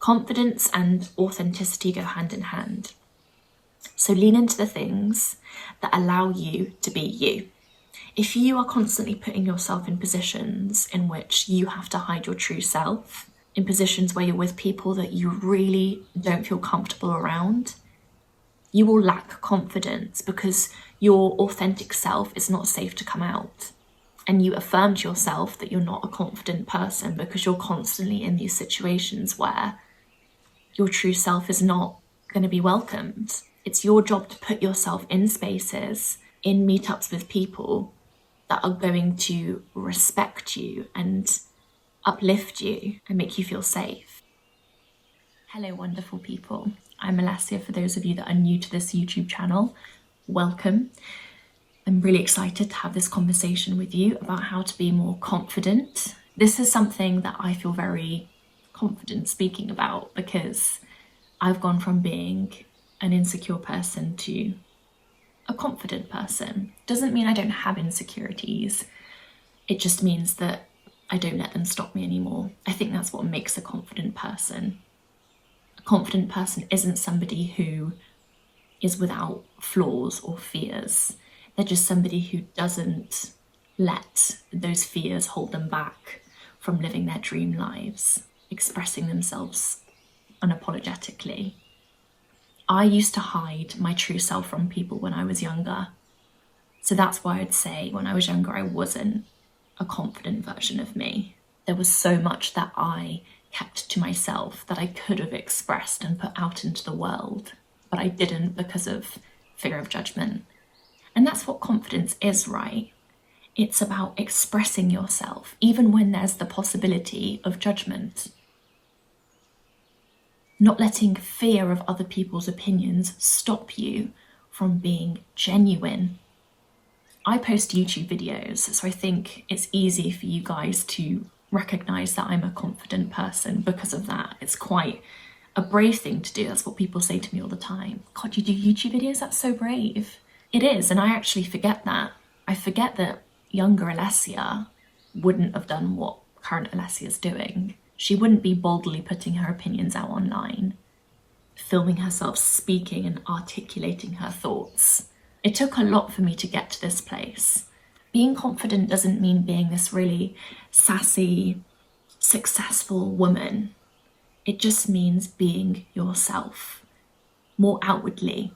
Confidence and authenticity go hand in hand. So lean into the things that allow you to be you. If you are constantly putting yourself in positions in which you have to hide your true self, in positions where you're with people that you really don't feel comfortable around, you will lack confidence because your authentic self is not safe to come out. And you affirm to yourself that you're not a confident person because you're constantly in these situations where your true self is not going to be welcomed. It's your job to put yourself in spaces, in meetups with people that are going to respect you and uplift you and make you feel safe. Hello, wonderful people. I'm Alessia. For those of you that are new to this YouTube channel, welcome. I'm really excited to have this conversation with you about how to be more confident. This is something that I feel very confident speaking about because I've gone from being an insecure person to a confident person. Doesn't mean I don't have insecurities. It just means that I don't let them stop me anymore. I think that's what makes a confident person. A confident person isn't somebody who is without flaws or fears. They're just somebody who doesn't let those fears hold them back from living their dream lives, expressing themselves unapologetically. I used to hide my true self from people when I was younger. So that's why I'd say when I was younger, I wasn't a confident version of me. There was so much that I kept to myself that I could have expressed and put out into the world, but I didn't because of fear of judgment. And that's what confidence is, right? It's about expressing yourself, even when there's the possibility of judgment. Not letting fear of other people's opinions stop you from being genuine. I post YouTube videos, so I think it's easy for you guys to recognize that I'm a confident person because of that. It's quite a brave thing to do. That's what people say to me all the time. God, you do YouTube videos? That's so brave. It is, and I actually forget that. I forget that younger Alessia wouldn't have done what current Alessia's doing. She wouldn't be boldly putting her opinions out online, filming herself speaking and articulating her thoughts. It took a lot for me to get to this place. Being confident doesn't mean being this really sassy, successful woman. It just means being yourself, more outwardly.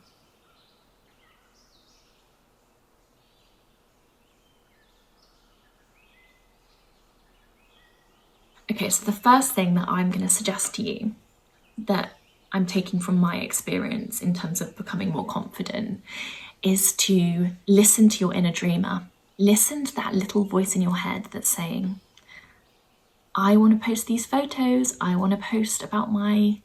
Okay, so the first thing that I'm going to suggest to you that I'm taking from my experience in terms of becoming more confident is to listen to your inner dreamer. Listen to that little voice in your head that's saying, I want to post these photos, I want to post about my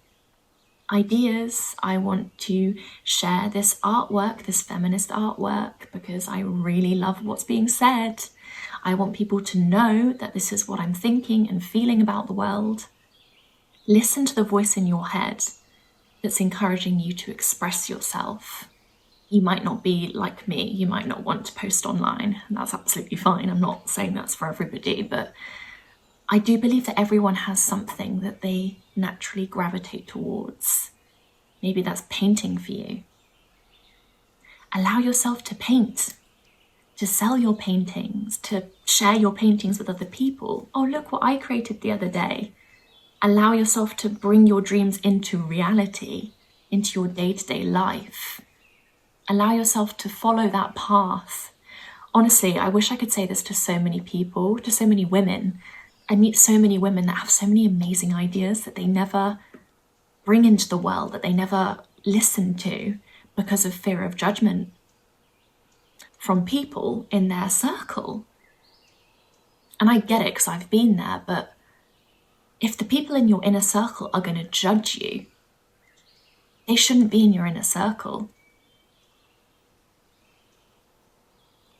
ideas, I want to share this artwork, this feminist artwork, because I really love what's being said. I want people to know that this is what I'm thinking and feeling about the world. Listen to the voice in your head that's encouraging you to express yourself. You might not be like me, you might not want to post online, and that's absolutely fine. I'm not saying that's for everybody, but I do believe that everyone has something that they naturally gravitate towards. Maybe that's painting for you. Allow yourself to paint, to sell your paintings, to share your paintings with other people. Oh, look what I created the other day. Allow yourself to bring your dreams into reality, into your day-to-day life. Allow yourself to follow that path. Honestly, I wish I could say this to so many people, to so many women. I meet so many women that have so many amazing ideas that they never bring into the world, that they never listen to because of fear of judgment from people in their circle. And I get it because I've been there, but if the people in your inner circle are going to judge you, they shouldn't be in your inner circle.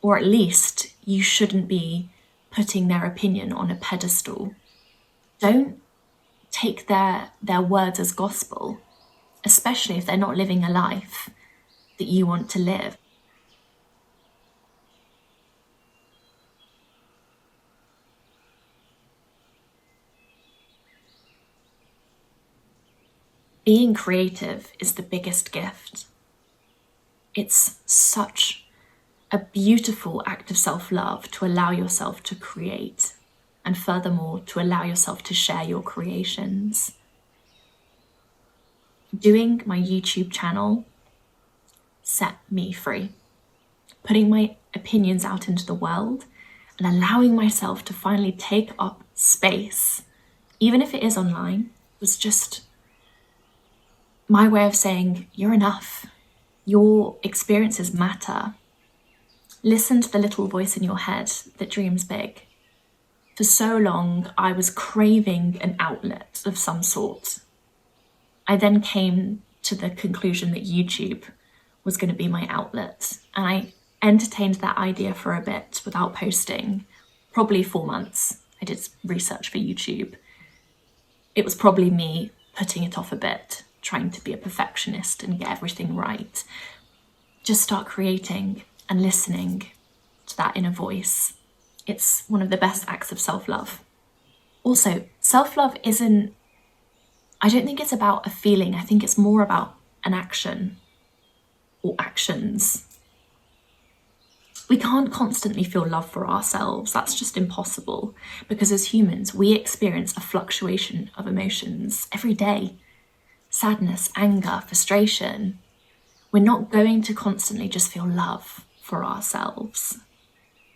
Or at least you shouldn't be putting their opinion on a pedestal. Don't take their words as gospel, especially if they're not living a life that you want to live. being creative is the biggest gift. It's such a beautiful act of self-love to allow yourself to create, and furthermore, to allow yourself to share your creations. Doing my YouTube channel set me free. Putting my opinions out into the world and allowing myself to finally take up space, even if it is online, was just my way of saying, you're enough. Your experiences matter. Listen to the little voice in your head that dreams big. For so long, I was craving an outlet of some sort. I then came to the conclusion that YouTube was going to be my outlet. And I entertained that idea for a bit without posting, probably 4 months. I did research for YouTube. It was probably me putting it off a bit, trying to be a perfectionist and get everything right. Just start creating and listening to that inner voice. It's one of the best acts of self-love. Also, self-love I don't think it's about a feeling. I think it's more about an action or actions. We can't constantly feel love for ourselves. That's just impossible, because as humans, we experience a fluctuation of emotions every day. Sadness, anger, frustration. We're not going to constantly just feel love for ourselves.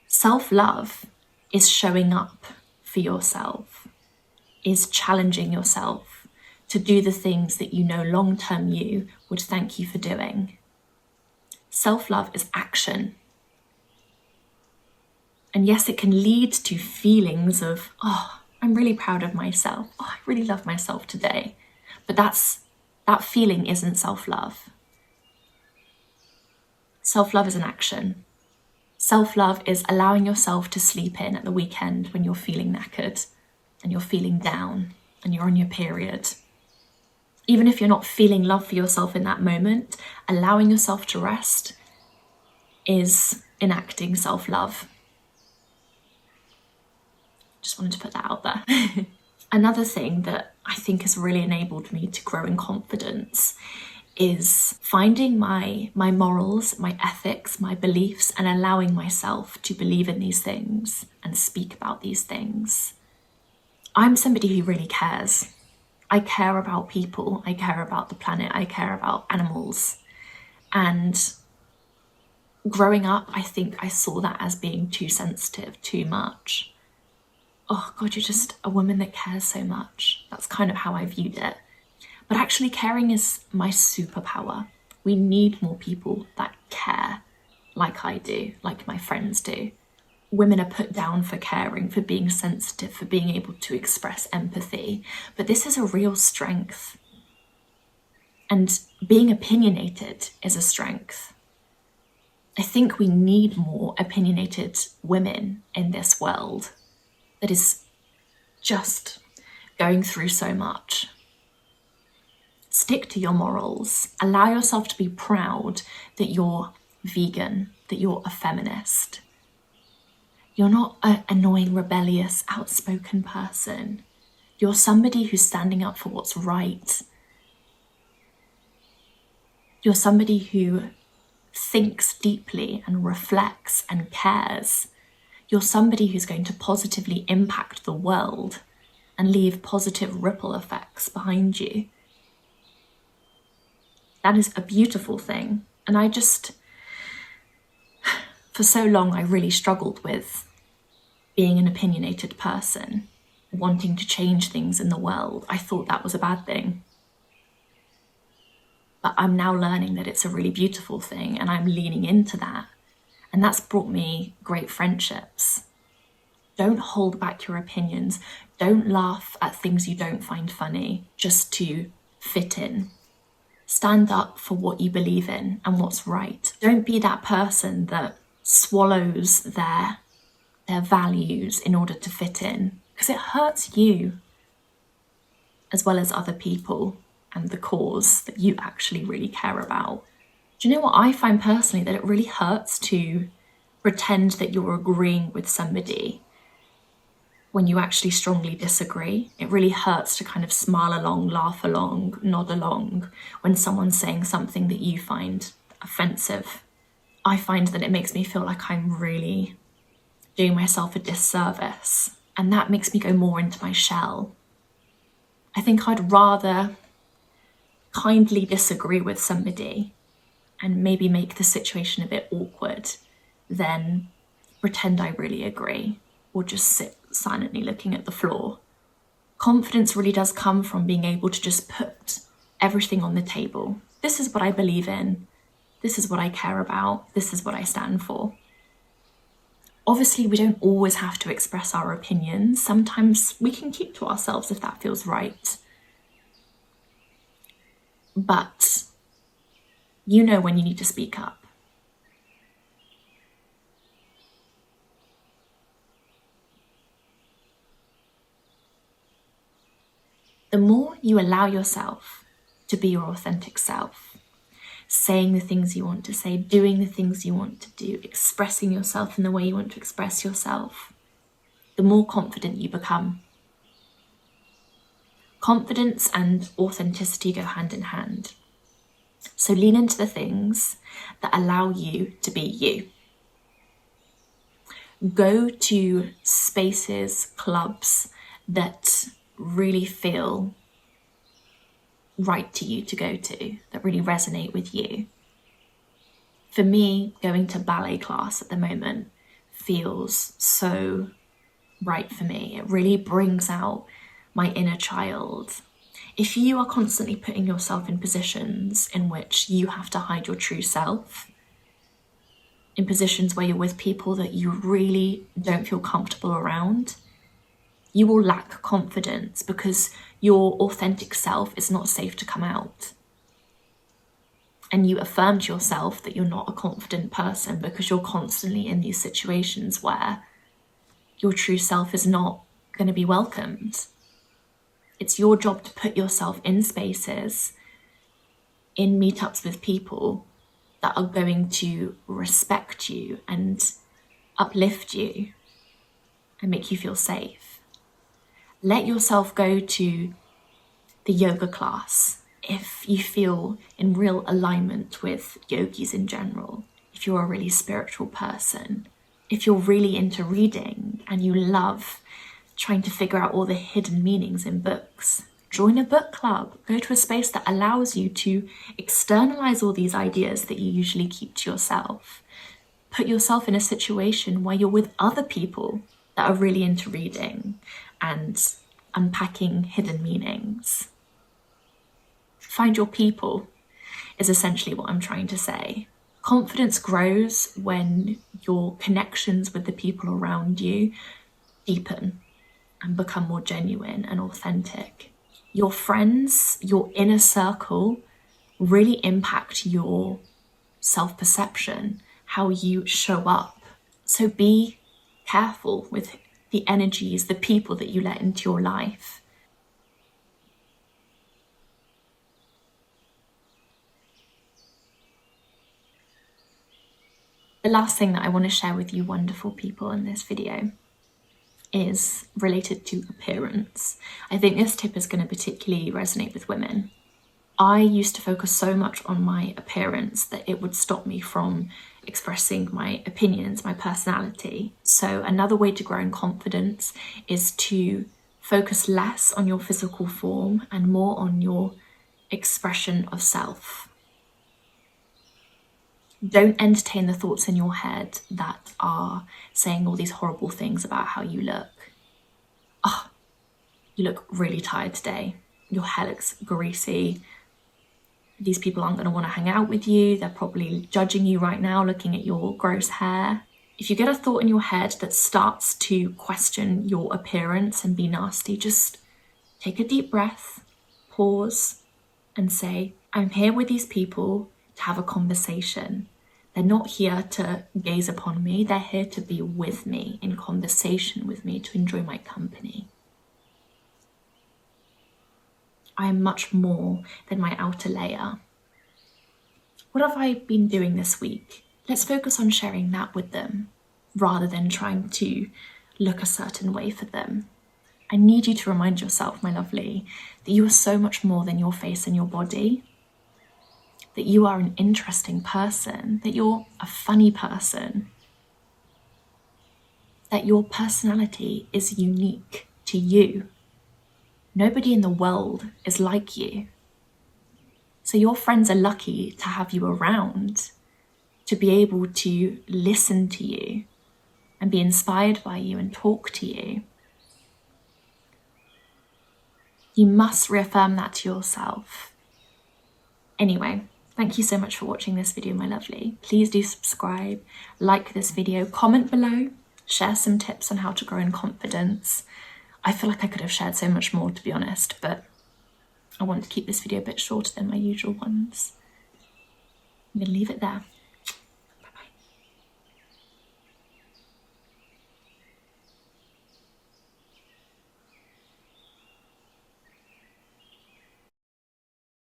Self-love is showing up for yourself, is challenging yourself to do the things that you know long-term you would thank you for doing. Self-love is action. And yes, it can lead to feelings of, oh, I'm really proud of myself. Oh, I really love myself today. But that feeling isn't self-love. Self-love is an action. Self-love is allowing yourself to sleep in at the weekend when you're feeling knackered and you're feeling down and you're on your period. Even if you're not feeling love for yourself in that moment, allowing yourself to rest is enacting self-love. Just wanted to put that out there. Another thing that I think has really enabled me to grow in confidence is finding my morals, my ethics, my beliefs, and allowing myself to believe in these things and speak about these things. I'm somebody who really cares. I care about people, I care about the planet, I care about animals. And growing up, I think I saw that as being too sensitive, too much. Oh God, you're just a woman that cares so much. That's kind of how I viewed it. But actually caring is my superpower. We need more people that care like I do, like my friends do. Women are put down for caring, for being sensitive, for being able to express empathy. But this is a real strength. And being opinionated is a strength. I think we need more opinionated women in this world that is just going through so much. Stick to your morals. Allow yourself to be proud that you're vegan, that you're a feminist. You're not an annoying, rebellious, outspoken person. You're somebody who's standing up for what's right. You're somebody who thinks deeply and reflects and cares. You're somebody who's going to positively impact the world and leave positive ripple effects behind you. That is a beautiful thing. And for so long, I really struggled with being an opinionated person, wanting to change things in the world. I thought that was a bad thing. But I'm now learning that it's a really beautiful thing, and I'm leaning into that. And that's brought me great friendships. Don't hold back your opinions. Don't laugh at things you don't find funny just to fit in. Stand up for what you believe in and what's right. Don't be that person that swallows their values in order to fit in, because it hurts you as well as other people and the cause that you actually really care about. Do you know what I find personally? That it really hurts to pretend that you're agreeing with somebody when you actually strongly disagree. It really hurts to kind of smile along, laugh along, nod along when someone's saying something that you find offensive. I find that it makes me feel like I'm really doing myself a disservice, and that makes me go more into my shell. I think I'd rather kindly disagree with somebody and maybe make the situation a bit awkward than pretend I really agree or just sit silently looking at the floor. Confidence really does come from being able to just put everything on the table. This is what I believe in. This is what I care about. This is what I stand for. Obviously, we don't always have to express our opinions. Sometimes we can keep to ourselves if that feels right. But you know when you need to speak up. The more you allow yourself to be your authentic self, saying the things you want to say, doing the things you want to do, expressing yourself in the way you want to express yourself, the more confident you become. Confidence and authenticity go hand in hand. So lean into the things that allow you to be you. Go to spaces, clubs that really feel right to you to go to, that really resonate with you. For me, going to ballet class at the moment feels so right for me. It really brings out my inner child. If you are constantly putting yourself in positions in which you have to hide your true self, in positions where you're with people that you really don't feel comfortable around, you will lack confidence because your authentic self is not safe to come out. And you affirm to yourself that you're not a confident person because you're constantly in these situations where your true self is not going to be welcomed. It's your job to put yourself in spaces, in meetups with people that are going to respect you and uplift you and make you feel safe. Let yourself go to the yoga class if you feel in real alignment with yogis in general, if you're a really spiritual person, if you're really into reading and you love trying to figure out all the hidden meanings in books. Join a book club. Go to a space that allows you to externalize all these ideas that you usually keep to yourself. Put yourself in a situation where you're with other people that are really into reading and unpacking hidden meanings. Find your people is essentially what I'm trying to say. Confidence grows when your connections with the people around you deepen and become more genuine and authentic. Your friends, your inner circle really impact your self-perception, how you show up. So be careful with the energies, the people that you let into your life. The last thing that I want to share with you wonderful people in this video is related to appearance. I think this tip is going to particularly resonate with women. I used to focus so much on my appearance that it would stop me from expressing my opinions, my personality. So another way to grow in confidence is to focus less on your physical form and more on your expression of self. Don't entertain the thoughts in your head that are saying all these horrible things about how you look. Oh, you look really tired today. Your hair looks greasy. These people aren't going to want to hang out with you. They're probably judging you right now, looking at your gross hair. If you get a thought in your head that starts to question your appearance and be nasty, just take a deep breath, pause, and say, I'm here with these people to have a conversation. They're not here to gaze upon me. They're here to be with me, in conversation with me, to enjoy my company. I am much more than my outer layer. What have I been doing this week? Let's focus on sharing that with them rather than trying to look a certain way for them. I need you to remind yourself, my lovely, that you are so much more than your face and your body, that you are an interesting person, that you're a funny person, that your personality is unique to you. Nobody in the world is like you. So your friends are lucky to have you around, to be able to listen to you and be inspired by you and talk to you. You must reaffirm that to yourself. Anyway, thank you so much for watching this video, my lovely. Please do subscribe, like this video, comment below, share some tips on how to grow in confidence. I feel like I could have shared so much more, to be honest, but I want to keep this video a bit shorter than my usual ones. I'm going to leave it there.